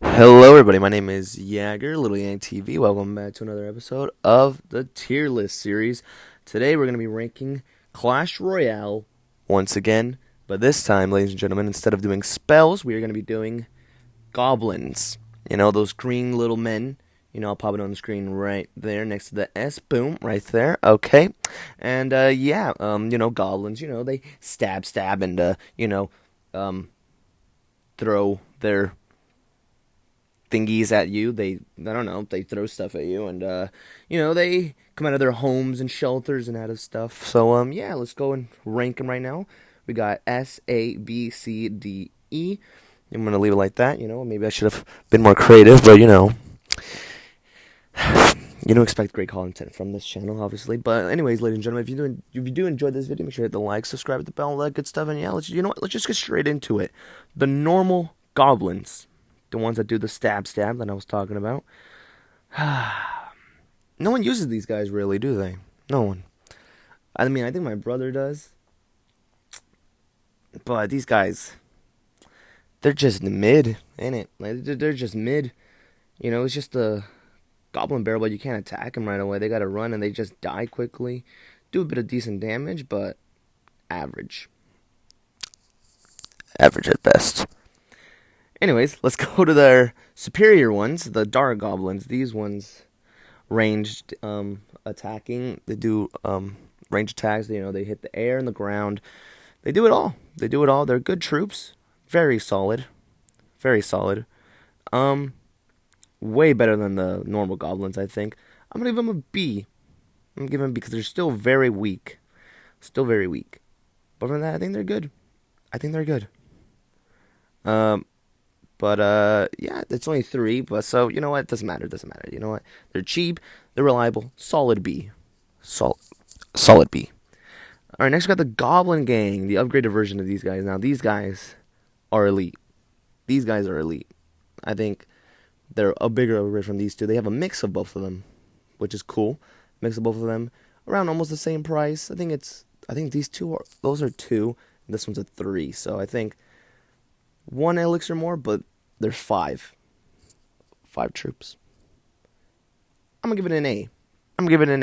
Hello, everybody. My name is Jagger, Little Yang TV. Welcome back to another episode of the Tier List series. Today, we're going to be ranking Clash Royale once again, but this time, ladies and gentlemen, instead of doing spells, we are going to be doing goblins. You know, those green little men. You know, I'll pop it on the screen right there next to the S. Boom, right there. Okay. And, goblins, they stab, and, throw their thingies at you. I don't know, they throw stuff at you, and they come out of their homes and shelters and out of stuff. So yeah, let's go and rank them right now. We got S, A, B, C, D, E. I'm gonna leave it like that. Maybe I should have been more creative, but you don't expect great content from this channel, obviously. But anyways, ladies and gentlemen, if you do enjoy this video, make sure to hit the like, subscribe, hit the bell, all that good stuff. And yeah, let's just get straight into it. The normal goblins. The ones that do the stab that I was talking about. No one uses these guys really, do they? No one. I mean, I think my brother does. But these guys, they're just mid, ain't it? Like, they're just mid. It's just a Goblin Barrel, but you can't attack them right away. They gotta run and they just die quickly. Do a bit of decent damage, but average. Average at best. Anyways, let's go to their superior ones, the Dara Goblins. These ones ranged attacking. They do range attacks. They hit the air and the ground. They do it all. They're good troops. Very solid. Very solid. Way better than the normal goblins, I think. I'm gonna give them a B. I'm gonna give them because they're still very weak. Still very weak. But from that, I think they're good. But yeah, it's only 3. But so you know what? It doesn't matter. You know what? They're cheap. They're reliable. Solid B. Solid B. All right, next we got the Goblin Gang, the upgraded version of these guys. Now these guys are elite. I think they're a bigger upgrade from these two. They have a mix of both of them, which is cool. Mix of both of them around almost the same price. I think those are 2. And this one's a 3. So I think 1 elixir more, but there's 5. 5 troops. I'm gonna give it an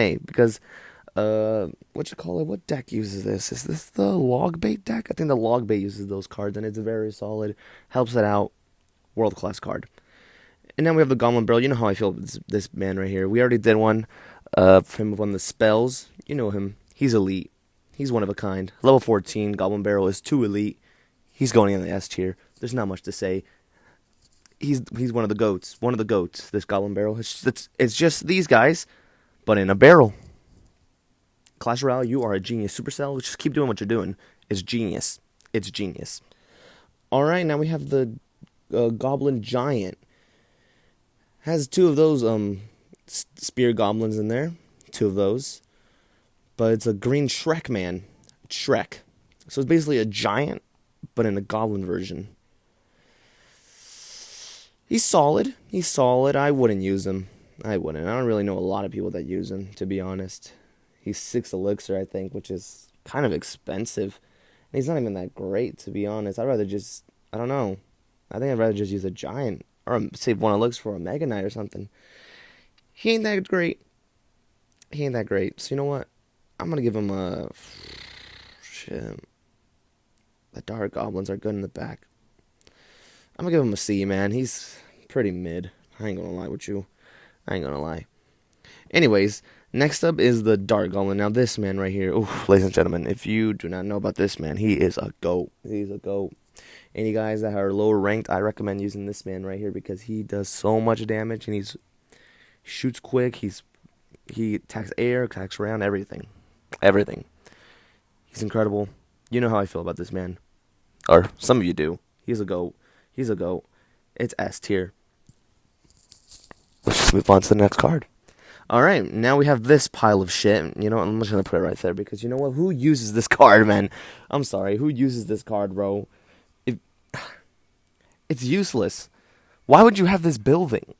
A. Because what deck uses this? Is this the log bait deck? I think the log bait uses those cards, and it's very solid. Helps it out. World class card. And then we have the Goblin Barrel. You know how I feel about this man right here. We already did one for him on the spells. You know him. He's elite. He's one of a kind. Level 14. Goblin Barrel is 2 elite. He's going in the S tier. There's not much to say. He's one of the goats. This Goblin Barrel. It's just these guys, but in a barrel. Clash Royale, you are a genius. Supercell, just keep doing what you're doing. It's genius. All right, now we have the Goblin Giant. Has 2 of those spear goblins in there. 2 of those. But it's a green Shrek man. It's Shrek. So it's basically a giant, but in a goblin version. He's solid. I wouldn't use him. I don't really know a lot of people that use him, to be honest. He's 6 elixir, I think, which is kind of expensive. And he's not even that great, to be honest. I don't know. I think I'd rather just use a giant. Or save 1 elixir for a Mega Knight or something. He ain't that great. So you know what? I'm going to give him a... Shit. The Dara Goblins are good in the back. I'm going to give him a C, man. He's pretty mid. I ain't going to lie with you. Anyways, next up is the Dara Goblin. Now this man right here, ladies and gentlemen, if you do not know about this man, he is a goat. Any guys that are lower ranked, I recommend using this man right here because he does so much damage and he shoots quick. He attacks air, attacks around, everything. He's incredible. You know how I feel about this man. Or some of you do. He's a goat. It's S tier. Let's just move on to the next card. Alright, now we have this pile of shit. You know what? I'm just going to put it right there because you know what? Who uses this card, man? I'm sorry. Who uses this card, bro? It's useless. Why would you have this building?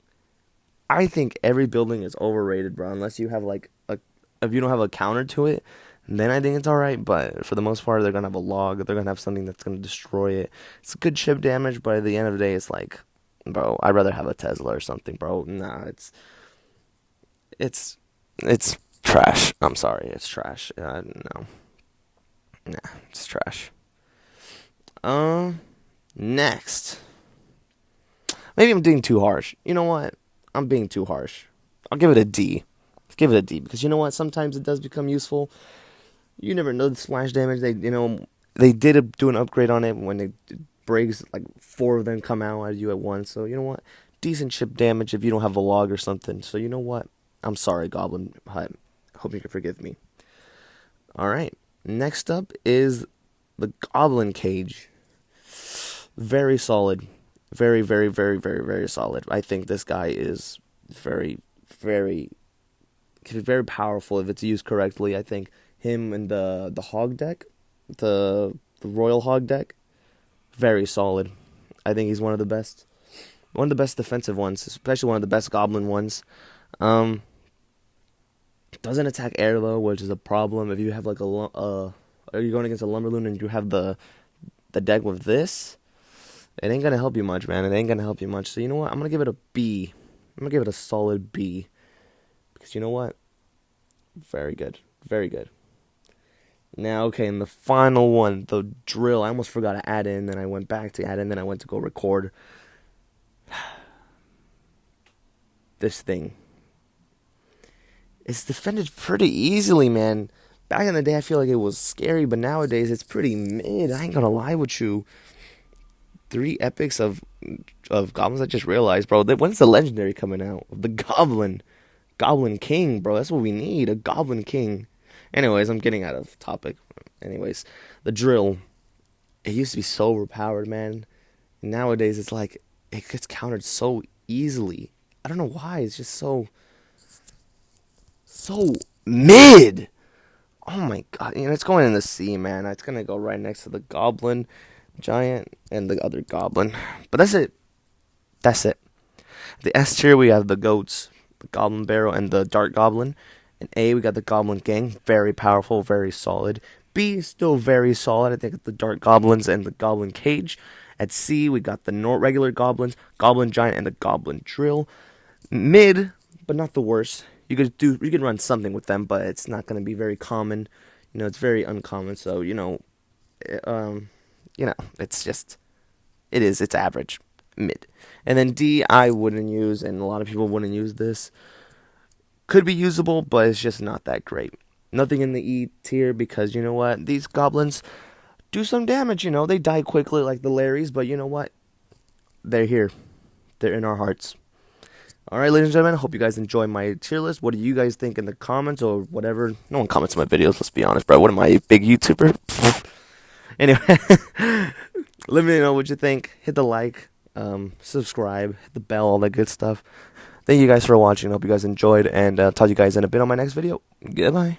I think every building is overrated, bro. Unless you have if you don't have a counter to it, then I think it's alright. But for the most part, they're gonna have a log. They're gonna have something that's gonna destroy it. It's good chip damage, but at the end of the day, it's like bro, I'd rather have a Tesla or something, bro. Nah, it's it's trash. I'm sorry, it's trash. No, nah, it's trash. Um, Next, maybe I'm being too harsh. You know what? I'm being too harsh. I'll give it a D. Give it a D because you know what? Sometimes it does become useful. You never know the splash damage. They did do an upgrade on it when it breaks. Like four of them come out at you at once. So you know what? Decent chip damage if you don't have a log or something. So you know what? I'm sorry, Goblin Hut. Hope you can forgive me. All right. Next up is the Goblin Cage. Very solid. Very, very, very, very, very solid. I think this guy is very, very, can be very powerful if it's used correctly. I think him and the hog deck, the Royal hog deck, very solid. I think he's one of the best defensive ones, especially one of the best goblin ones. Um, doesn't attack air though, which is a problem. If you have like are you going against a Lumberloon and you have the deck with this, it ain't gonna help you much, man. It ain't gonna help you much. So you know what? I'm gonna give it a B. I'm gonna give it a solid B because you know what? Very good, very good. Now, okay, and the final one, the drill. I almost forgot to add in, then I went back to add in, then I went to go record this thing. It's defended pretty easily, man. Back in the day, I feel like it was scary, but nowadays it's pretty mid. I ain't gonna lie with you. Three epics of goblins. I just realized, bro. When's the legendary coming out? The Goblin King, bro. That's what we need. A Goblin King. Anyways, I'm getting out of topic. Anyways, the drill. It used to be so overpowered, man. Nowadays, it's like it gets countered so easily. I don't know why. It's just so mid. Oh my god, it's going in the C, man. It's gonna go right next to the Goblin Giant and the other Goblin. But that's it. That's it. The S tier, we have the goats, the Goblin Barrel, and the Dark Goblin. In A, we got the Goblin Gang, very powerful, very solid. B, still very solid. I think the Dark Goblins and the Goblin Cage. At C, we got the regular Goblins, Goblin Giant, and the Goblin Drill. Mid, but not the worst. You can run something with them, but it's not going to be very common. It's very uncommon. So it's average, mid. And then D, I wouldn't use, and a lot of people wouldn't use this. Could be usable, but it's just not that great. Nothing in the E tier because you know what? These goblins do some damage. They die quickly like the Larrys, but you know what? They're here. They're in our hearts. Alright, ladies and gentlemen, I hope you guys enjoy my tier list. What do you guys think in the comments or whatever? No one comments on my videos, let's be honest, bro. What am I, a big YouTuber? Anyway, let me know what you think. Hit the like, subscribe, hit the bell, all that good stuff. Thank you guys for watching. Hope you guys enjoyed, and talk to you guys in a bit on my next video. Goodbye.